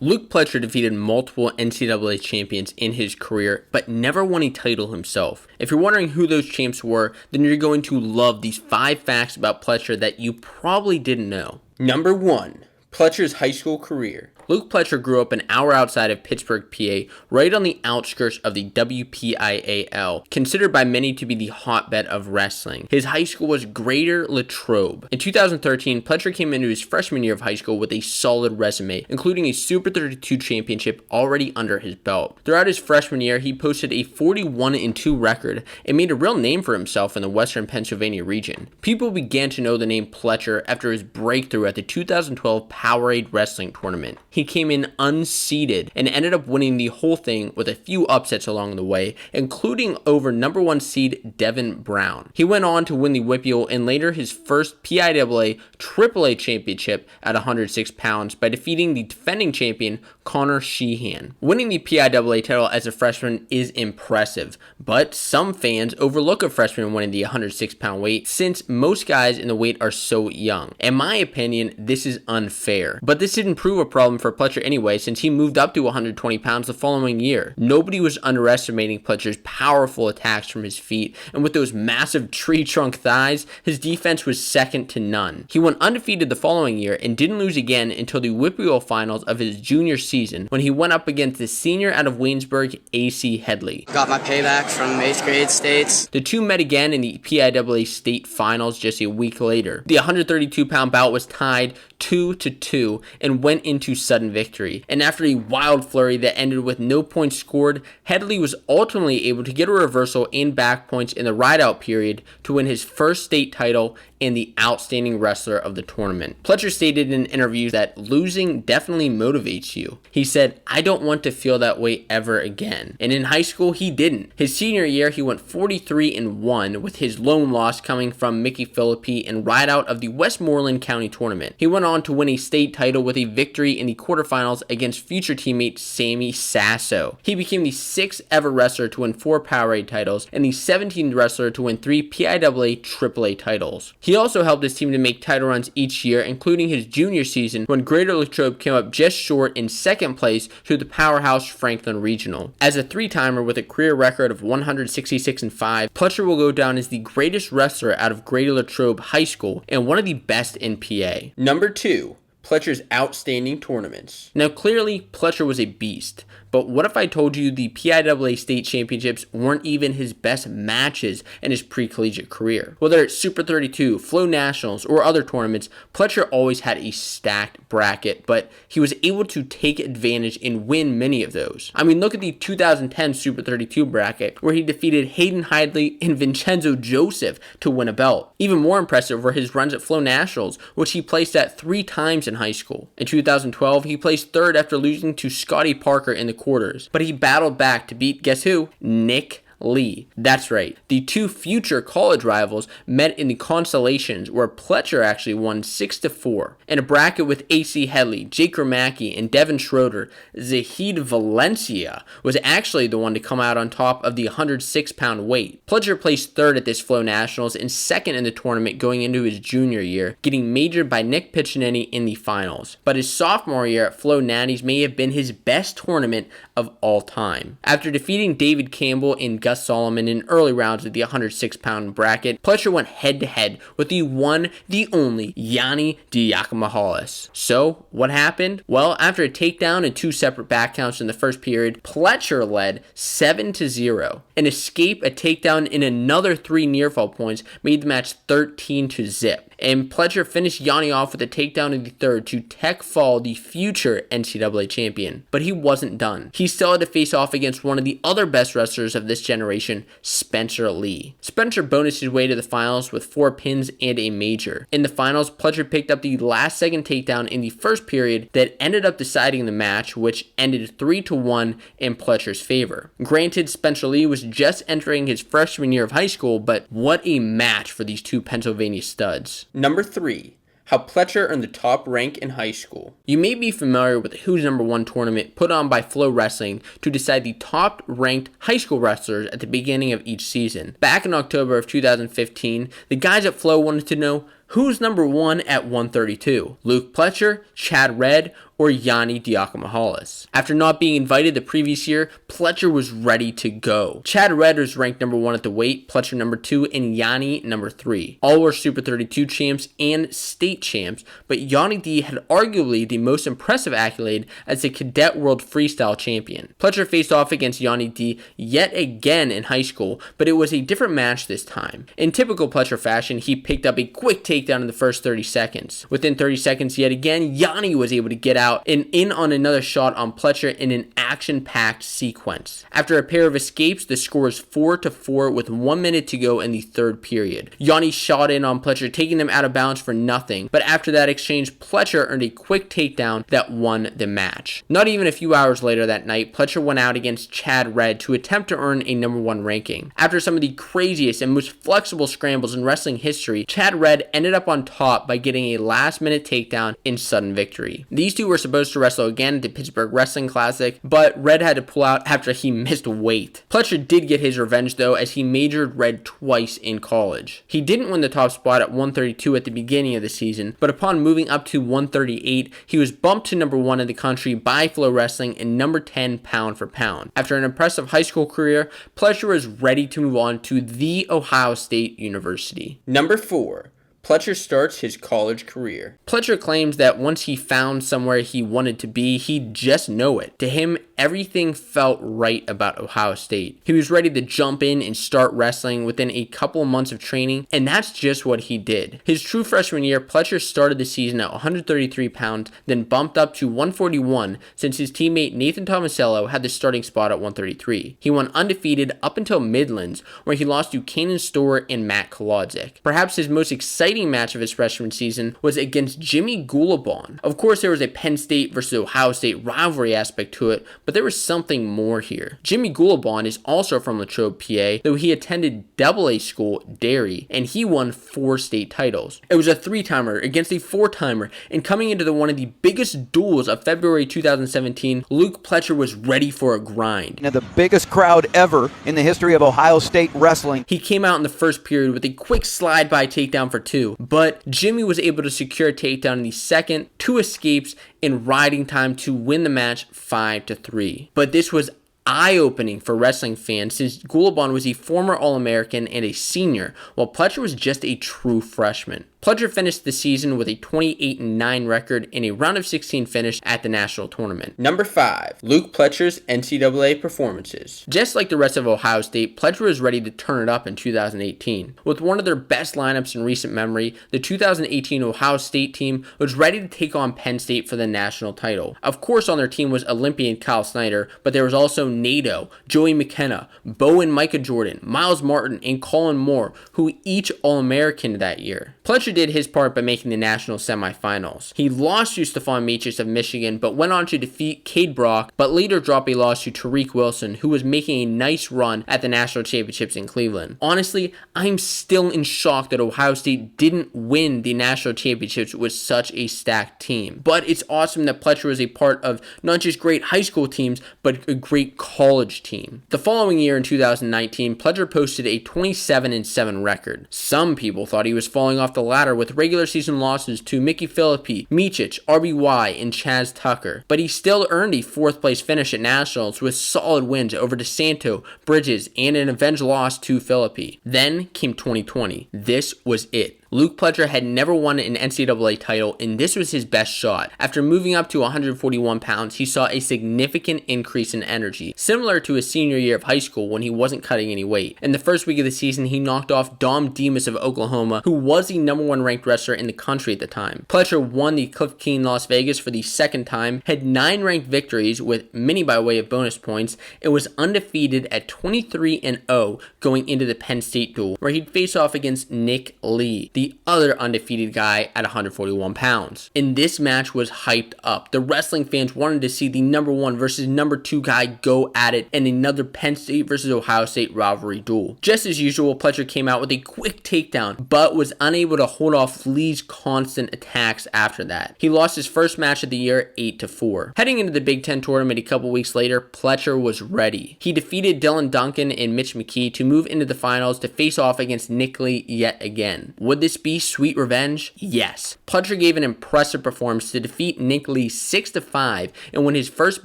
Luke Pletcher defeated multiple NCAA champions in his career, but never won a title himself. If you're wondering who those champs were, then you're going to love these 5 facts about Pletcher that you probably didn't know. Number 1. Pletcher's high school career. Luke Pletcher grew up an hour outside of Pittsburgh, PA, right on the outskirts of the WPIAL, considered by many to be the hotbed of wrestling. His high school was Greater LATROBE. In 2013, Pletcher came into his freshman year of high school with a solid resume, including a Super 32 championship already under his belt. Throughout his freshman year, he posted a 41-2 record and made a real name for himself in the Western Pennsylvania region. People began to know the name Pletcher after his breakthrough at the 2012 PIAA Wrestling Tournament. He came in unseeded and ended up winning the whole thing with a few upsets along the way, including over number 1 seed Devin Brown. He went on to win the Whippeal and later his first PIAA AAA championship at 106 pounds by defeating the defending champion Connor Sheehan. Winning the PIAA title as a freshman is impressive, but some fans overlook a freshman winning the 106 pound weight since most guys in the weight are so young. In my opinion, this is unfair, but this didn't prove a problem for Pletcher anyway, since he moved up to 120 pounds the following year. Nobody was underestimating Pletcher's powerful attacks from his feet, and with those massive tree trunk thighs, his defense was second to none. He went undefeated the following year and didn't lose again until the Whippeal finals of his junior season, when he went up against the senior out of Waynesburg, A.C. Headley. Got my payback from 8th grade states. The two met again in the PIAA State Finals just a week later. The 132-pound bout was tied 2-2 and went into sudden victory. And after a wild flurry that ended with no points scored, Headley was ultimately able to get a reversal and back points in the rideout period to win his first state title and the outstanding wrestler of the tournament. Pletcher stated in interviews that losing definitely motivates you. He said, "I don't want to feel that way ever again." And in high school, he didn't. His senior year, he went 43-1 with his lone loss coming from Mickey Philippi in rideout of the Westmoreland County tournament. He went on to win a state title with a victory in the quarterfinals against future teammate Sammy Sasso. He became the 6th ever wrestler to win 4 PIAA titles and the 17th wrestler to win 3 PIAA AAA titles. He also helped his team to make title runs each year, including his junior season when Greater LATROBE came up just short in 2nd place to the powerhouse Franklin Regional. As a 3-timer with a career record of 166-5, Pletcher will go down as the greatest wrestler out of Greater LATROBE High School and one of the best in PA. Number 2. Pletcher's outstanding tournaments. Now clearly, Pletcher was a beast, but what if I told you the PIAA State Championships weren't even his best matches in his pre-collegiate career? Whether it's Super 32, FLONATIONALS, or other tournaments, Pletcher always had a stacked bracket, but he was able to take advantage and win many of those. I mean, look at the 2010 Super 32 bracket, where he defeated Hayden Hidley and Vincenzo Joseph to win a belt. Even more impressive were his runs at FLONATIONALS, which he placed at 3 times in high school. In 2012, he placed 3rd after losing to Scotty Parker in the quarters, but he battled back to beat, guess who? Nick Lee. That's right. The 2 future college rivals met in the consolations, where Pletcher actually won 6-4. In a bracket with A.C. Headley, Jake Romacki, and Devin Schroeder, Zahid Valencia was actually the one to come out on top of the 106-pound weight. Pletcher placed 3rd at this FLONATIONALS and 2nd in the tournament going into his junior year, getting majored by Nick Piccinini in the finals. But his sophomore year at FLONATIONALS may have been his best tournament of all time. After defeating David Campbell and Gus Solomon in early rounds of the 106-pound bracket, Pletcher went head-to-head with the one, the only, Yanni Diakomahalis. So, what happened? Well, after a takedown and 2 separate back counts in the first period, Pletcher led 7-0. An escape, a takedown, and another 3 near-fall points made the match 13-0. And Pletcher finished Yanni off with a takedown in the 3rd to tech fall the future NCAA champion. But he wasn't done. He still had to face off against one of the other best wrestlers of this generation, Spencer Lee. Spencer bonused his way to the finals with 4 pins and a major. In the finals, Pletcher picked up the last-second takedown in the first period that ended up deciding the match, which ended 3-1 in Pletcher's favor. Granted, Spencer Lee was just entering his freshman year of high school, but what a match for these 2 Pennsylvania studs. Number 3. How Pletcher earned the top rank in high school. You may be familiar with the Who's Number 1 tournament put on by FloWrestling to decide the top ranked high school wrestlers at the beginning of each season. Back in October of 2015, the guys at Flo wanted to know, Who's number 1 at 132? Luke Pletcher, Chad Red, or Yanni Diakomihalis? After not being invited the previous year, Pletcher was ready to go. Chad Red was ranked number 1 at the weight, Pletcher number 2, and Yanni number 3. All were Super 32 champs and state champs, but Yanni D had arguably the most impressive accolade as the Cadet World Freestyle Champion. Pletcher faced off against Yanni D yet again in high school, but it was a different match this time. In typical Pletcher fashion, he picked up a quick takedown in the first 30 seconds. Within 30 seconds yet again, Yanni was able to get out and in on another shot on Pletcher in an action-packed sequence. After a pair of escapes, the score is 4-4 with 1 minute to go in the third period. Yanni shot in on Pletcher, taking them out of bounds for nothing, but after that exchange, Pletcher earned a quick takedown that won the match. Not even a few hours later that night, Pletcher went out against Chad Red to attempt to earn a number 1 ranking. After some of the craziest and most flexible scrambles in wrestling history, Chad Red ended up on top by getting a last-minute takedown in sudden victory. These two were supposed to wrestle again at the Pittsburgh Wrestling Classic, but Red had to pull out after he missed weight. Pletcher did get his revenge though, as he majored Red twice in college. He didn't win the top spot at 132 at the beginning of the season, but upon moving up to 138, he was bumped to number 1 in the country by FloWrestling and number 10 pound for pound. After an impressive high school career, Pletcher was ready to move on to The Ohio State University. Number 4. Pletcher starts his college career. Pletcher claims that once he found somewhere he wanted to be, he'd just know it. To him, everything felt right about Ohio State. He was ready to jump in and start wrestling within a couple of months of training, and that's just what he did. His true freshman year, Pletcher started the season at 133 pounds, then bumped up to 141 since his teammate Nathan Tomasello had the starting spot at 133. He went undefeated up until Midlands, where he lost to Kanan Storr and Matt Kolodzik. Perhaps his most exciting match of his freshman season was against Jimmy Gulabon. Of course, there was a Penn State versus Ohio State rivalry aspect to it, but there was something more here. Jimmy Gulabon is also from LATROBE, PA, though he attended AA school, Derry, and he won 4 state titles. It was a 3-timer against a 4-timer, and coming into one of the biggest duels of February 2017, Luke Pletcher was ready for a grind. The biggest crowd ever in the history of Ohio State wrestling. He came out in the first period with a quick slide-by takedown for 2, but Jimmy was able to secure a takedown in the second, 2 escapes, in riding time to win the match 5-3. But this was eye-opening for wrestling fans since Gulabon was a former All-American and a senior, while Pletcher was just a true freshman. Pletcher finished the season with a 28-9 record in a round of 16 finish at the national tournament. Number 5. Luke Pletcher's NCAA performances. Just like the rest of Ohio State, Pletcher was ready to turn it up in 2018. With one of their best lineups in recent memory, the 2018 Ohio State team was ready to take on Penn State for the national title. Of course, on their team was Olympian Kyle Snyder, but there was also Nato, Joey McKenna, Bo and Micah Jordan, Miles Martin, and Colin Moore, who each All-American that year. Pletcher did his part by making the national semifinals. He lost to Stephon Macias of Michigan, but went on to defeat Cade Brock, but later dropped a loss to Tariq Wilson, who was making a nice run at the national championships in Cleveland. Honestly, I'm still in shock that Ohio State didn't win the national championships with such a stacked team. But it's awesome that Pletcher was a part of not just great high school teams, but a great college team. The following year in 2019, Pletcher posted a 27-7 record. Some people thought he was falling off the ladder with regular season losses to Mickey Philippi, Micic, RBY, and Chaz Tucker, but he still earned a 4th place finish at nationals with solid wins over DeSanto, Bridges, and an avenged loss to Philippi. Then came 2020. This was it. Luke Pletcher had never won an NCAA title, and this was his best shot. After moving up to 141 pounds, he saw a significant increase in energy, similar to his senior year of high school when he wasn't cutting any weight. In the first week of the season, he knocked off Dom Demas of Oklahoma, who was the number 1 ranked wrestler in the country at the time. Pletcher won the Cliff King Las Vegas for the 2nd time, had 9 ranked victories with many by way of bonus points, and was undefeated at 23-0 going into the Penn State duel, where he'd face off against Nick Lee, the other undefeated guy at 141 pounds. And this match was hyped up. The wrestling fans wanted to see the number 1 versus number 2 guy go at it in another Penn State versus Ohio State rivalry duel. Just as usual, Pletcher came out with a quick takedown, but was unable to hold off Lee's constant attacks after that. He lost his first match of the year 8-4. Heading into the Big Ten tournament a couple weeks later, Pletcher was ready. He defeated Dylan Duncan and Mitch McKee to move into the finals to face off against Nick Lee yet again. Would this this be sweet revenge? Yes. Pletcher gave an impressive performance to defeat Nick Lee 6-5 and win his first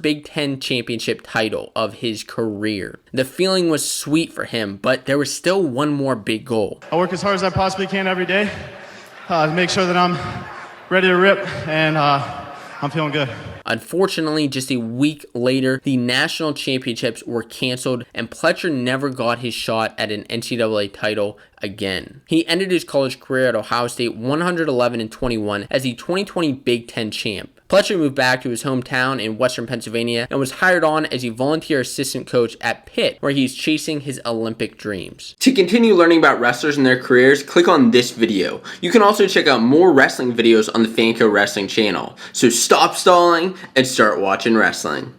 Big Ten championship title of his career. The feeling was sweet for him, but there was still one more big goal. I work as hard as I possibly can every day to make sure that I'm ready to rip, and I'm feeling good. Unfortunately, just a week later, the national championships were canceled and Pletcher never got his shot at an NCAA title again. He ended his college career at Ohio State 111-21 as the 2020 Big Ten champ. Pletcher moved back to his hometown in Western Pennsylvania and was hired on as a volunteer assistant coach at Pitt, where he's chasing his Olympic dreams. To continue learning about wrestlers and their careers, click on this video. You can also check out more wrestling videos on the Fanco Wrestling channel. So stop stalling and start watching wrestling.